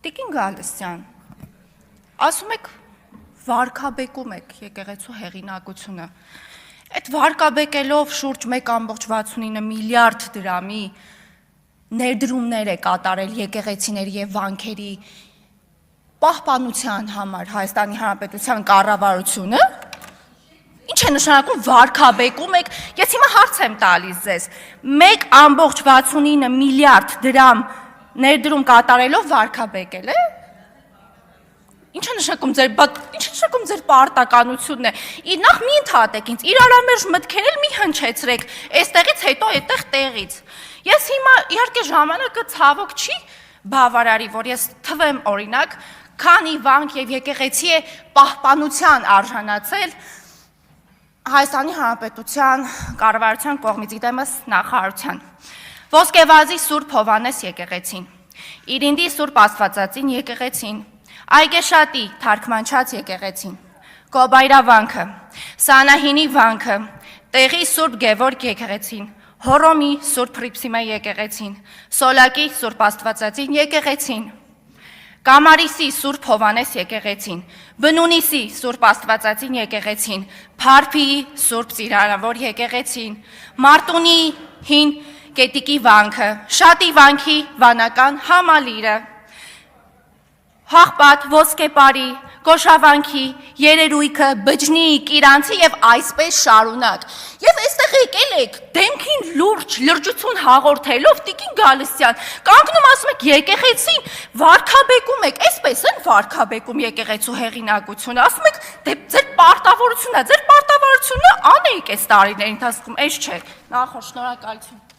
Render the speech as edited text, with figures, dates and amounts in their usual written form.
Տիկին Գալստյան, ասում եք վարկաբեկում եք եկեղեցու հեղինակությունը, այդ վարկաբեկելով շուրջ 1.69 միլիարդ դրամի ներդրումներ է կատարել եկեղեցիների և վանքերի պահպանության համար Հայաստանի Հանրապետության կառավարությունը, ինչ է նշանակում վարկաբեկում եք, ես հիմա հարց եմ տալիս ձեզ, 1.69 միլիարդ դրամ ներդրում կատարելով վարկաբեկել է, ինչ է նշանակում ձեր պարտականությունն է, նախ մի ընդհատեք ինձ, իրարամերժ մտքեր էլ մի հնչեցրեք, այստեղից հետո այդտեղ տեղից, ես հիմա իհարկե ժամանակը ցավոք չի բավարարի, որ ես թվեմ օրինակ, քանի վանք և եկեղեցի է պահպանության արժանացել Հայաստանի Հանրապետության կառավարության կողմից իդեմս նախարարության, Ոսկեվազի Սուրբ Հովհաննես եկեղեցին, Իրինդի Սուրբ Աստվածածին եկեղեցին, Այգեշատի Թարգմանչած եկեղեցին, Կոբայրա վանքը, Սանահինի վանքը, Տեղի Սուրբ Գևորգ եկեղեցին, Հոռոմի Սուրբ Հռիփսիմե եկեղեցին, Սոլակի Սուրբ Աստվածածին եկեղեցին, Կամարիսի Սուրբ Հովհաննես եկեղեցին, Բնունիսի Սուրբ Աստվածածին եկեղեցին, Փարփիի Սուրբ Ծիրանավոր եկեղեցին, Մարտունի Հին Կետիկի վանքը, Շատի վանքի վանական համալիրը, Հաղպատ, Ոսկեպարի, Կոշավանքի, Երերույքը, Բջնի, Կիրանցի և այսպես շարունակ։ Եվ այստեղ եկել եք դեմքին լուրջ, լրջություն հաղորդելով, Տիկին Գալստյան, կանգնում ասում եք եկեղեցին վարկաբեկում եք, այսպես են վարկաբեկում եկեղեցու հեղինակությունը, ասում եք ձեր պարտավորությունն է, անեիք այս տարիների ընթացքում, այս չէ, նախոր շնորհակալություն։